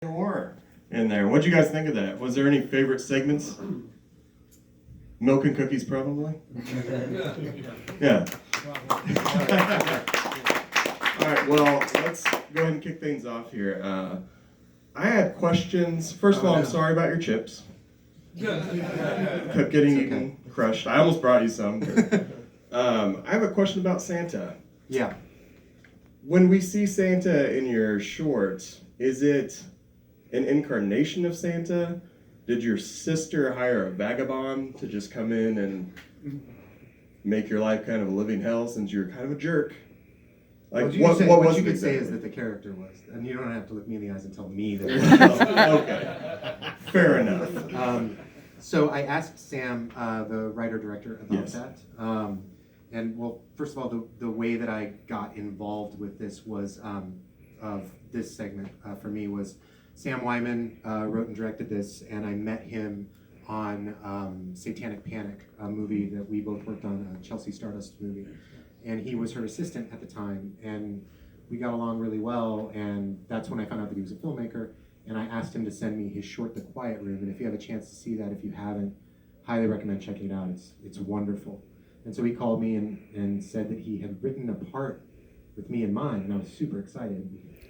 Horror in there. What'd you guys think of that? Was there any favorite segments? Milk and cookies, probably. Yeah. All right. Well, let's go ahead and kick things off here. I had questions. First of all, I'm sorry about your chips. Kept getting eaten, crushed. I almost brought you some. But, I have a question about Santa. Yeah. When we see Santa in your shorts, is it an incarnation of Santa? Did your sister hire a vagabond to just come in and make your life kind of a living hell since you're kind of a jerk? Like, what you could say is that the character was, and you don't have to look me in the eyes and tell me that. Okay, fair enough. So I asked Sam, the writer-director, about Yes. that. And well, first of all, the way that I got involved with this was, of this segment for me was, Sam Wyman wrote and directed this, and I met him on Satanic Panic, a movie that we both worked on, a Chelsea Stardust movie. And he was her assistant at the time, and we got along really well, and that's when I found out that he was a filmmaker, and I asked him to send me his short, The Quiet Room, and if you have a chance to see that, if you haven't, highly recommend checking it out. It's wonderful. And so he called me and said that he had written a part with me in mind, and I was super excited.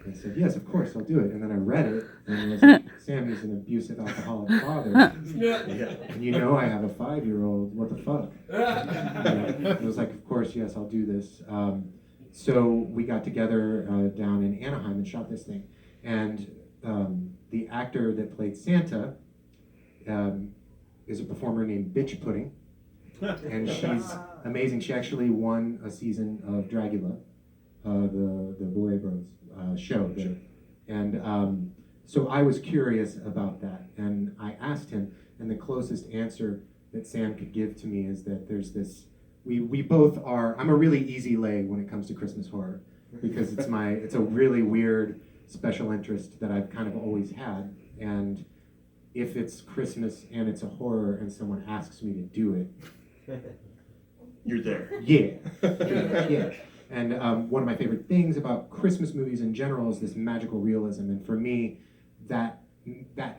I said, yes, of course, I'll do it. And then I read it, and I was like, Sam is an abusive alcoholic father. Yeah. And you know I have a 5-year-old, what the fuck? I was like, of course, yes, I'll do this. So we got together down in Anaheim and shot this thing. And the actor that played Santa is a performer named Bitch Pudding. And she's amazing. She actually won a season of Dragula, the Boy Bros show. Sure. And so I was curious about that, and I asked him, and the closest answer that Sam could give to me is that there's this, we both are, I'm a really easy lay when it comes to Christmas horror, because it's a really weird special interest that I've kind of always had, and if it's Christmas and it's a horror and someone asks me to do it, You're there. yeah. Yeah. And one of my favorite things about Christmas movies in general is this magical realism. And for me, that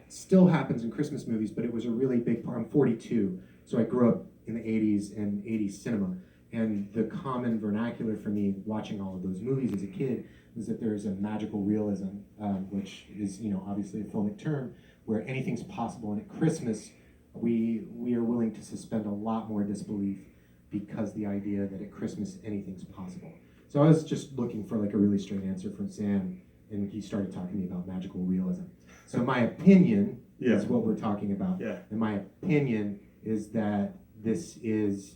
still happens in Christmas movies, but it was a really big part. I'm 42, so I grew up in the 80s and 80s cinema. And the common vernacular for me watching all of those movies as a kid was that there's a magical realism, which is, obviously a filmic term, where anything's possible. And at Christmas, we are willing to suspend a lot more disbelief, because the idea that at Christmas anything's possible. So I was just looking for like a really straight answer from Sam, and he started talking to me about magical realism. So my opinion is what we're talking about. Yeah. And my opinion is that this is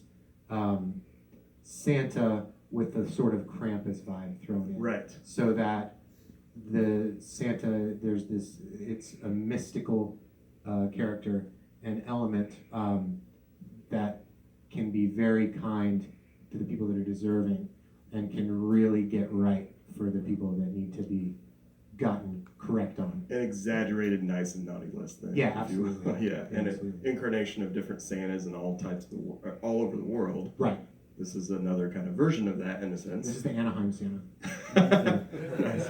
Santa with a sort of Krampus vibe thrown in. Right. So that the Santa, there's this, it's a mystical character, an element that can be very kind to the people that are deserving, and can really get right for the people that need to be gotten correct on. An exaggerated nice and naughty list then. Yeah, absolutely. Yeah, and an incarnation of different Santas and all types of all over the world. Right. This is another kind of version of that in a sense. This is the Anaheim Santa. Nice.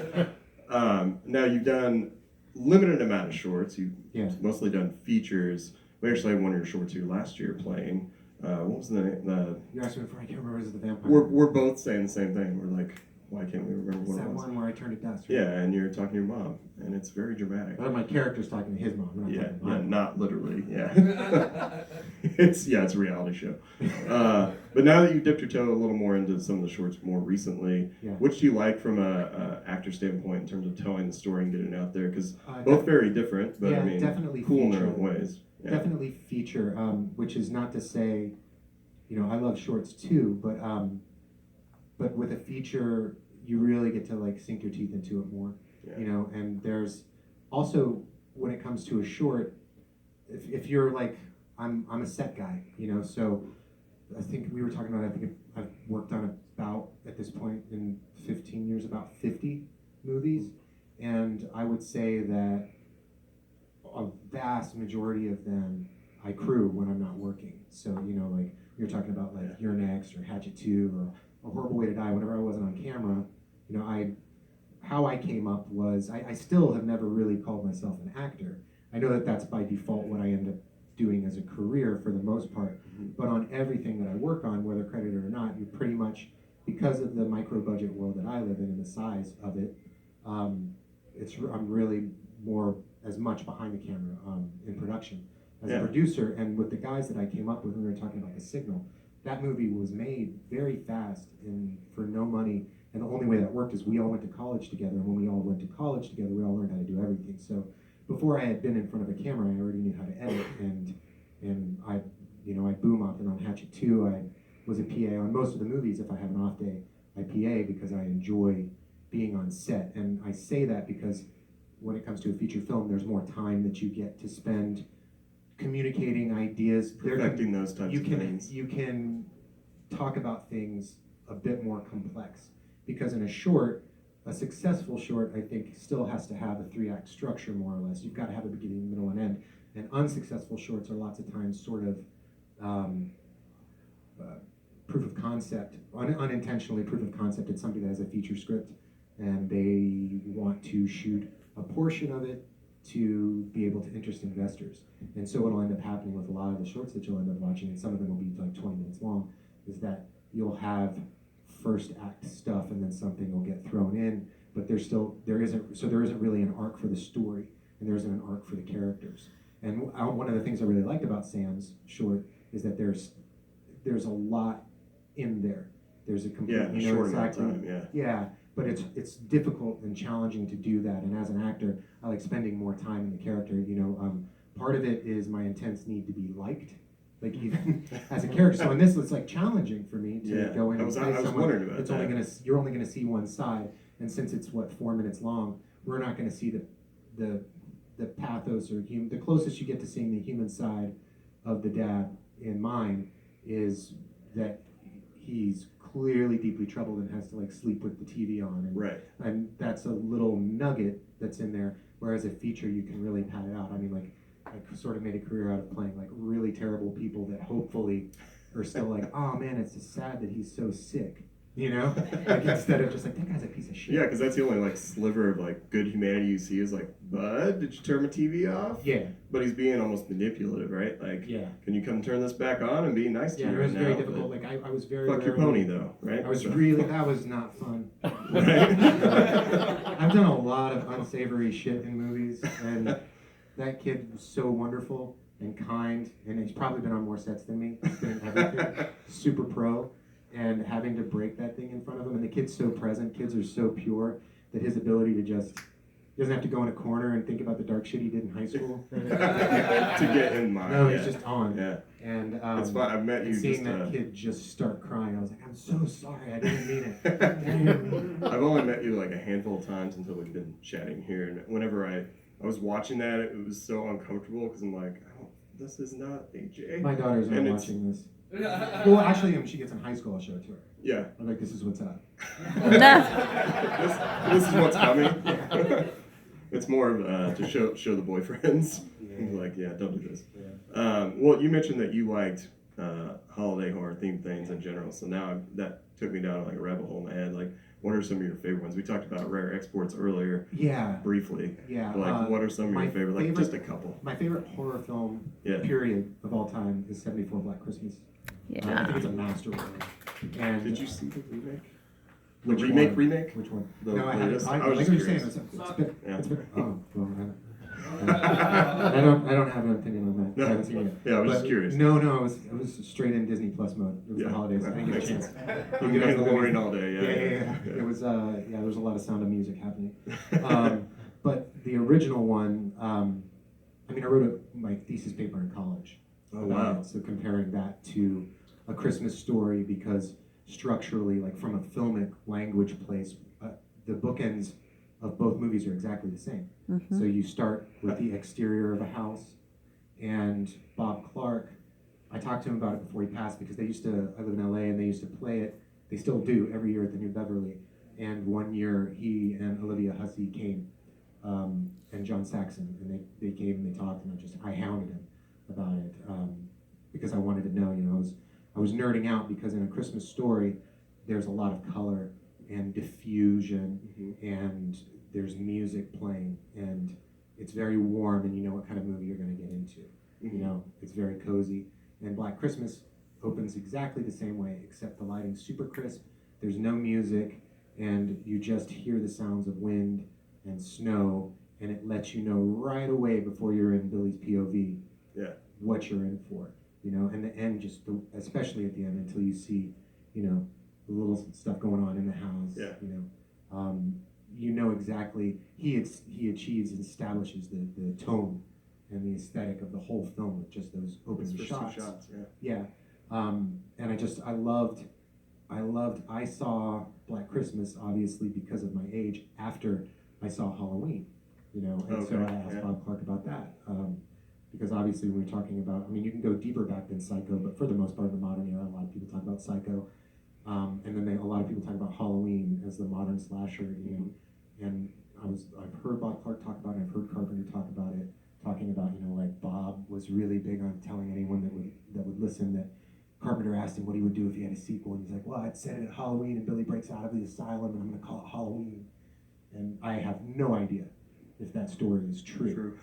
Now you've done limited amount of shorts. You've mostly done features. We actually had one of your shorts here last year playing. What was the name? You asked me before, I can't remember, is it the vampire? We're both saying the same thing. We're like, why can't we remember what It's it that was? one where I turned to dust. Right? Yeah, and you're talking to your mom, and it's very dramatic. Well, my character's talking to his mom. Not talking to mine. Not literally. Yeah, it's a reality show. But now that you dipped your toe a little more into some of the shorts more recently, which do you like from a actor standpoint in terms of telling the story and getting it out there? Because both very different, but I mean, definitely cool in feature, their own ways. Yeah. Definitely feature, which is not to say, I love shorts too, but with a feature, you really get to like sink your teeth into it more, and there's also, when it comes to a short, if you're like, I'm a set guy, so I think we were talking about, I've worked on about, at this point in 15 years, about 50 movies, and I would say that a vast majority of them I crew when I'm not working. So, like you're talking about like You're Next or Hatchet 2 or A Horrible Way to Die, whenever I wasn't on camera, I how I came up was, I still have never really called myself an actor. I know that that's by default what I end up doing as a career for the most part, but on everything that I work on, whether credited or not, you pretty much, because of the micro budget world that I live in and the size of it, I'm really more as much behind the camera in production as a producer. And with the guys that I came up with when we were talking about The Signal, that movie was made very fast and for no money. And the only way that worked is we all went to college together. And when we all went to college together, we all learned how to do everything. So before I had been in front of a camera, I already knew how to edit. And I boom off, and on Hatchet 2, I was a PA on most of the movies. If I have an off day, I PA because I enjoy being on set. And I say that because when it comes to a feature film, there's more time that you get to spend communicating ideas. Perfecting those types of things. You can talk about things a bit more complex. Because in a short, a successful short, I think, still has to have a 3-act structure, more or less. You've got to have a beginning, middle, and end. And unsuccessful shorts are lots of times sort of proof of concept, unintentionally proof of concept. It's somebody that has a feature script, and they want to shoot a portion of it to be able to interest investors. And so what'll end up happening with a lot of the shorts that you'll end up watching, and some of them will be like 20 minutes long, is that you'll have first act stuff and then something will get thrown in, but there isn't really an arc for the story, and there isn't an arc for the characters. And one of the things I really liked about Sam's short is that there's a lot in there. There's a complete, short amount of time, but it's difficult and challenging to do that. And as an actor, I like spending more time in the character. Part of it is my intense need to be liked, like even as a character. So in this, it's like challenging for me to go in and play someone. I was wondering about that. You're only gonna see one side, and since it's 4 minutes long, we're not gonna see the pathos or the closest you get to seeing the human side of the dad in mine is that he's clearly deeply troubled and has to like sleep with the TV on, and that's a little nugget that's in there. Whereas a feature, you can really pad it out. I mean, like I sort of made a career out of playing like really terrible people that hopefully are still like, oh man, it's just sad that he's so sick. Like instead of just like, that guy's a piece of shit. Yeah, because that's the only like sliver of like good humanity you see is like, bud, did you turn my TV off? Yeah. But he's being almost manipulative, right? Like, can you come turn this back on and be nice to you? Yeah, it was very difficult. Like I was very fuck your pony though, right? That was not fun. Right? I've done a lot of unsavory shit in movies, and that kid was so wonderful and kind, and he's probably been on more sets than me. He's been in everything. Super pro. And having to break that thing in front of him, and the kid's so present, kids are so pure, that his ability to he doesn't have to go in a corner and think about the dark shit he did in high school. To get in mind. No, he's just on. Yeah. And it's fun. I've met you seeing that kid just start crying, I was like, I'm so sorry, I didn't mean it. I've only met you like a handful of times until we've been chatting here, and whenever I was watching that, it was so uncomfortable because I'm like, oh, this is not AJ. My daughter's not watching this. Well, actually, when she gets in high school, I'll show it to her. Yeah. I'm like, this is what's up. this is what's coming. It's more of to show the boyfriends. He's like, yeah, don't do this. Yeah. Well, you mentioned that you liked holiday horror themed things in general, so now that took me down like a rabbit hole in my head. Like, what are some of your favorite ones? We talked about rare exports earlier. Yeah. Briefly. Yeah. But like, what are some of your favorite? Like, just a couple. My favorite horror film, period, of all time is 74 Black Christmas. Yeah. I think it's a masterwork. And did you see the remake? Which remake? Which one? No, I haven't. I was like just what you're curious. saying. It's been, oh, well, I don't have an opinion on that. No. I haven't seen it yet. Yeah, I was just curious. No, it was straight in Disney Plus mode. It was the holidays. I didn't get a chance. Mandalorian all day. Yeah. It was there was a lot of Sound of Music happening. But the original one, I wrote my thesis paper in college. Oh wow! So comparing that to A Christmas Story, because structurally, like from a filmic language place, the bookends of both movies are exactly the same. Mm-hmm. So you start with the exterior of a house, and Bob Clark, I talked to him about it before he passed because I live in LA, and they used to play it, they still do, every year at the New Beverly. And one year he and Olivia Hussey came, and John Saxon, and they came and they talked, and I hounded him about it, because I wanted to know, I was nerding out because in A Christmas Story, there's a lot of color and diffusion, Mm-hmm. and there's music playing, and it's very warm, and you know what kind of movie you're going to get into. Mm-hmm. You know, it's very cozy. And Black Christmas opens exactly the same way, except the lighting's super crisp. There's no music, and you just hear the sounds of wind and snow, and it lets you know right away before you're in Billy's POV what you're in for. You know, and the end, especially at the end, until you see, you know, the little stuff going on in the house. Yeah. You know exactly, he achieves and establishes the tone and the aesthetic of the whole film with just those opening shots. Yeah. And I saw Black Christmas obviously because of my age after I saw Halloween, you know, and so I asked Bob Clark about that. Because obviously when we're talking about, I mean, you can go deeper back than Psycho, but for the most part in the modern era, a lot of people talk about Psycho. And then a lot of people talk about Halloween as the modern slasher, you know. And I've heard Bob Clark talk about it, I've heard Carpenter talk about it, talking about, you know, like Bob was really big on telling anyone that would listen that Carpenter asked him what he would do if he had a sequel, and he's like, well, I'd set it at Halloween and Billy breaks out of the asylum and I'm gonna call it Halloween. And I have no idea if that story is true.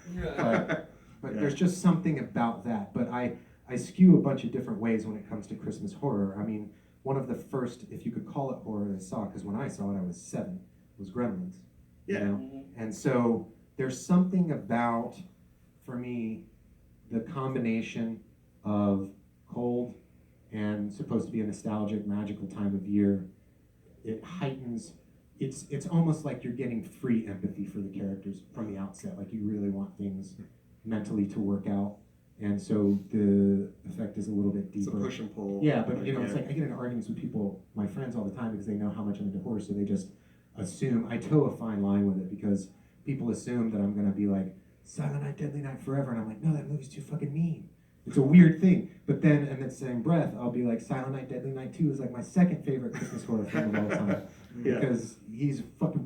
But there's just something about that. But I skew a bunch of different ways when it comes to Christmas horror. I mean, one of the first, if you could call it horror, that I saw, because when I saw it I was 7, was Gremlins. Yeah. You know? And so there's something about, for me, the combination of cold and supposed to be a nostalgic, magical time of year. It heightens, it's almost like you're getting free empathy for the characters from the outset. Like you really want things mentally to work out. And so the effect is a little bit deeper. It's a push and pull. Yeah, but you know, it's like I get into arguments with people, my friends all the time, because they know how much I'm into horror, so they just assume, I toe a fine line with it, because people assume that I'm gonna be like, Silent Night, Deadly Night forever, and I'm like, no, that movie's too fucking mean. It's a weird thing. But then, in that same breath, I'll be like, Silent Night, Deadly Night 2 is like my second favorite Christmas horror film of all time. Because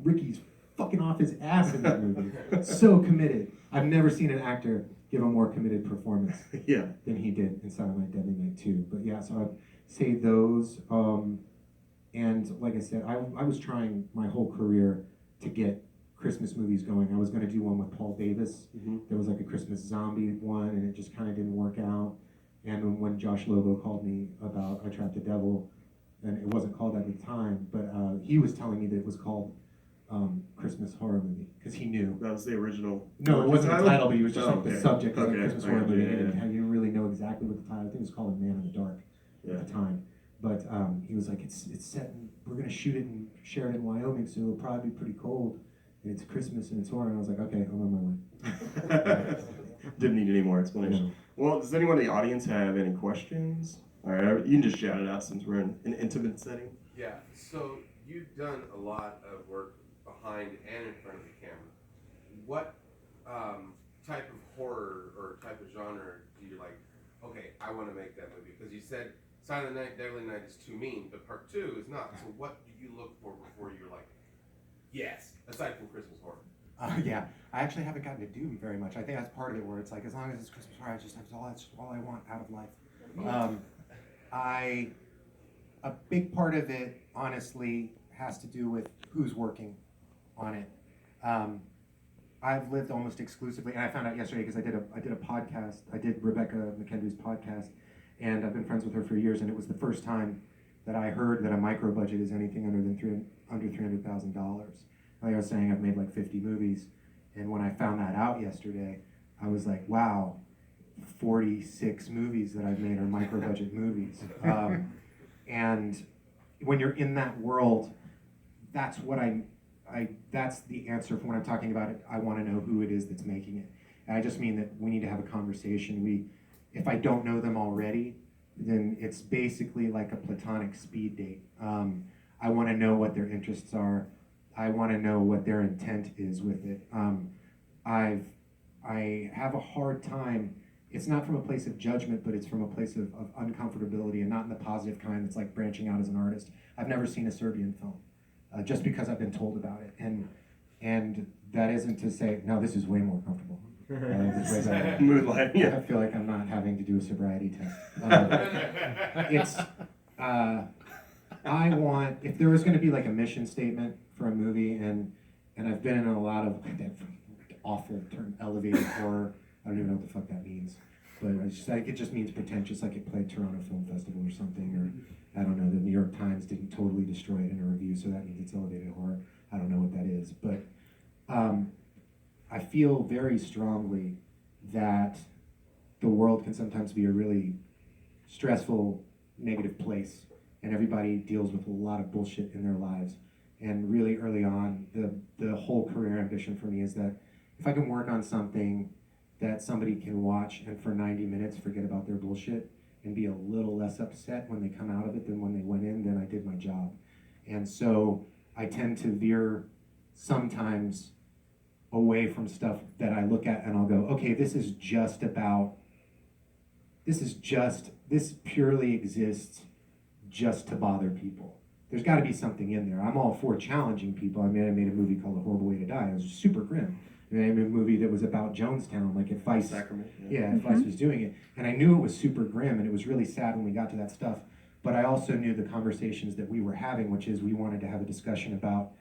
Ricky's fucking off his ass in that movie. So committed. I've never seen an actor give a more committed performance than he did in Silent Night, Deadly Night 2. But yeah, so I'd say those. And like I said, I was trying my whole career to get Christmas movies going. I was going to do one with Paul Davis. There was like a Christmas zombie one, and it just kind of didn't work out. And when Josh Lobo called me about I Trapped the Devil, and it wasn't called that at the time, but he was telling me that it was called Christmas horror movie, because he knew. That was the original. No, it wasn't the title, but he was just like the subject of the Okay. Christmas horror movie. He didn't really know exactly what the title. I think it was called Man in the Dark at the time. But he was like, it's set in, we're going to shoot it in Sheridan, Wyoming, so it'll probably be pretty cold. And it's Christmas and it's horror. And I was like, okay, I'm on my way. Didn't need any more explanation. Well, does anyone in the audience have any questions? All right, you can just shout it out since we're in an intimate setting. Yeah, so you've done a lot of work behind and in front of the camera. What type of horror or type of genre do you like, okay, I want to make that movie? Because you said Silent Night, Deadly Night is too mean, but part 2 is not. So what do you look for before you're like, yes, aside from Christmas horror? Yeah, I actually haven't gotten to do very much. I think that's part of it, where it's like, as long as it's Christmas horror, that's all I want out of life. A big part of it, honestly, has to do with who's working on it. I've lived almost exclusively, and I found out yesterday because I did a podcast. I did Rebecca McKendry's podcast, and I've been friends with her for years. And it was the first time that I heard that a micro budget is anything under $300,000. Like I was saying, I've made like 50 movies, and when I found that out yesterday, I was like, wow, 46 movies that I've made are micro budget movies. And when you're in that world, that's what that's the answer for when I'm talking about it. I want to know who it is that's making it. And I just mean that we need to have a conversation. If I don't know them already, then it's basically like a platonic speed date. I want to know what their interests are. I want to know what their intent is with it. I have a hard time. It's not from a place of judgment, but it's from a place of uncomfortability, and not in the positive kind that's like branching out as an artist. I've never seen a Serbian film, just because I've been told about it. And that isn't to say, no, this is way more comfortable. This is way better. Moonlight, I feel like I'm not having to do a sobriety test. I want, if there was going to be like a mission statement for a movie, and I've been in a lot of that awful term, elevated horror. I don't even know what the fuck that means, but it just means pretentious, like it played Toronto Film Festival or something, or I don't know. The New York Times didn't totally destroy it in a review, so that means it's elevated horror. I don't know what that is, but I feel very strongly that the world can sometimes be a really stressful, negative place, and everybody deals with a lot of bullshit in their lives. And really early on, the whole career ambition for me is that if I can work on something that somebody can watch and for 90 minutes forget about their bullshit and be a little less upset when they come out of it than when they went in, then I did my job. And so I tend to veer sometimes away from stuff that I look at and I'll go, okay, this purely exists just to bother people. There's got to be something in there. I'm all for challenging people. I mean, I made a movie called A Horrible Way to Die. It was super grim. And I made a movie that was about Jonestown, like if Vice, Sacrament, if Vice was doing it. And I knew it was super grim, and it was really sad when we got to that stuff. But I also knew the conversations that we were having, which is we wanted to have a discussion about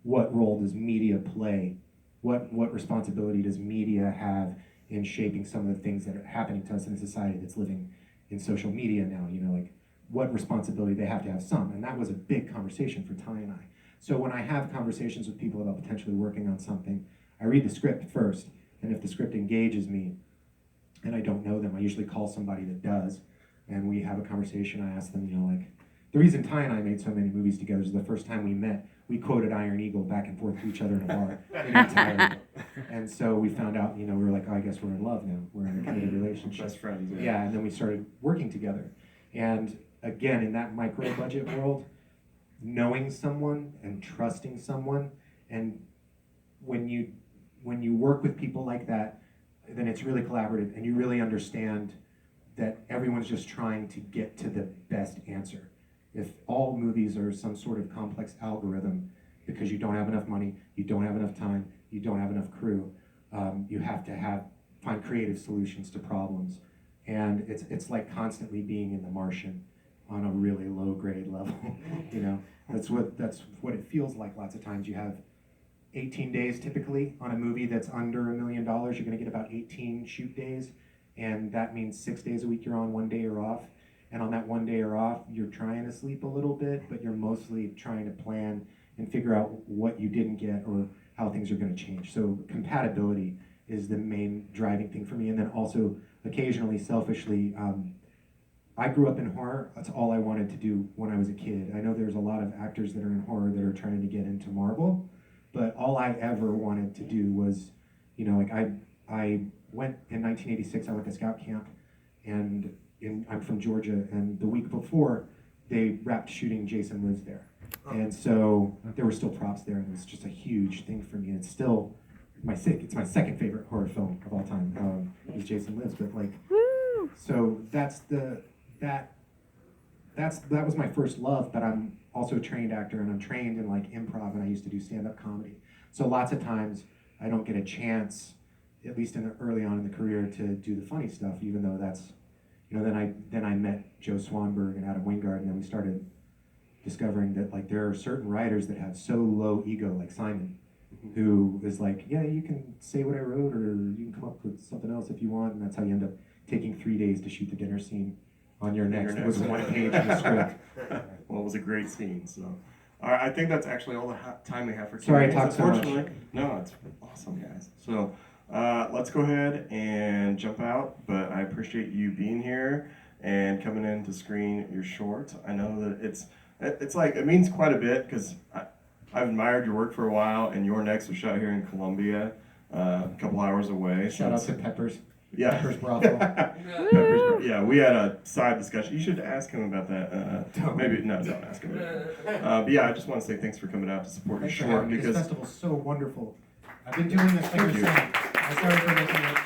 what role does media play, what responsibility does media have in shaping some of the things that are happening to us in a society that's living in social media now. You know, like what responsibility they have to have some. And that was a big conversation for Ty and I. So when I have conversations with people about potentially working on something, I read the script first, and if the script engages me and I don't know them, I usually call somebody that does, and we have a conversation. I ask them, you know, like, the reason Ty and I made so many movies together is the first time we met, we quoted Iron Eagle back and forth to each other in a bar in entirety. And so we found out, you know, we were like, oh, I guess we're in love now. We're in a committed relationship. Best friends. Yeah, and then we started working together. And again, in that micro budget world, knowing someone and trusting someone, and when you work with people like that, then it's really collaborative, and you really understand that everyone's just trying to get to the best answer. If all movies are some sort of complex algorithm, because you don't have enough money, you don't have enough time, you don't have enough crew, you have to find creative solutions to problems. And it's like constantly being in The Martian on a really low grade level. You know, that's what it feels like. Lots of times you have 18 days typically on a movie that's under $1 million. You're going to get about 18 shoot days, and that means 6 days a week you're on, 1 day you're off. And on that 1 day you're off, you're trying to sleep a little bit, but you're mostly trying to plan and figure out what you didn't get or how things are going to change. So compatibility is the main driving thing for me. And then also occasionally, selfishly, I grew up in horror. That's all I wanted to do when I was a kid. I know there's a lot of actors that are in horror that are trying to get into Marvel, but all I ever wanted to do was, you know, like I went in 1986, I went to scout camp, and I'm from Georgia, and the week before, they wrapped shooting Jason Lives there. And so there were still props there, and it was just a huge thing for me. And it's still it's my second favorite horror film of all time, is Jason Lives. But like, so that was my first love, but I'm also a trained actor, and I'm trained in like improv, and I used to do stand-up comedy. So lots of times I don't get a chance, at least early on in the career, to do the funny stuff, even though that's, you know, then I met Joe Swanberg and Adam Wingard, and then we started discovering that like there are certain writers that have so low ego, like Simon, who is like, yeah, you can say what I wrote, or you can come up with something else if you want, and that's how you end up taking 3 days to shoot the dinner scene on your next. It was 1 page in the script. Well, it was a great scene. So, all right, I think that's actually all the time we have for Q&A. Sorry I talked so much. No, it's awesome, guys. So, let's go ahead and jump out. But I appreciate you being here and coming in to screen your short. I know that it's like, it means quite a bit, because I've admired your work for a while, and Your Next was shot here in Columbia, a couple hours away. Shout out to Peppers. Yeah. Peppers Brothel. Peppers, yeah, we had a side discussion. You should ask him about that. Maybe, no, don't ask him about that. But yeah, I just want to say thanks for coming out to support your short. This festival's so wonderful. I've been doing this, like you're saying. I'm sorry for making it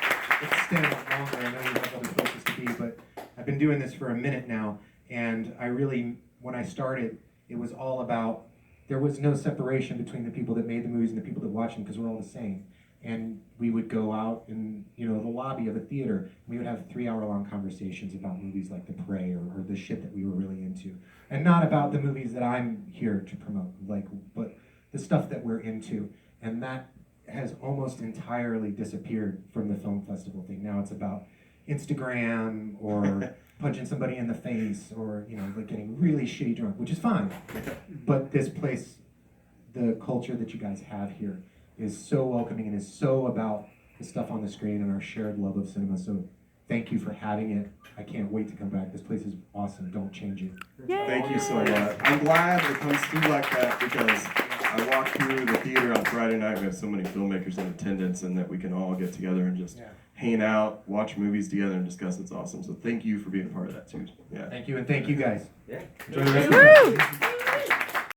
extend longer. I know you have other places to be, but I've been doing this for a minute now, and I really, when I started, it was all about, there was no separation between the people that made the movies and the people that watch them, because we're all the same. and we would go out in, you know, the lobby of a theater. We would have 3-hour-long conversations about movies like The Prey or the shit that we were really into, and not about the movies that I'm here to promote, like, but the stuff that we're into. And that has almost entirely disappeared from the film festival thing. Now it's about Instagram or punching somebody in the face, or, you know, like getting really shitty drunk, which is fine. But this place, the culture that you guys have here, is so welcoming and is so about the stuff on the screen and our shared love of cinema. So thank you for having it. I can't wait to come back. This place is awesome. Don't change it. Thank you so much. I'm glad it comes through like that, because I walked through the theater on Friday night. We have so many filmmakers in attendance, and that we can all get together and just hang out, watch movies together, and discuss. It's awesome. So thank you for being a part of that too. Yeah. Thank you, and thank you guys. Yeah. Enjoy the rest of the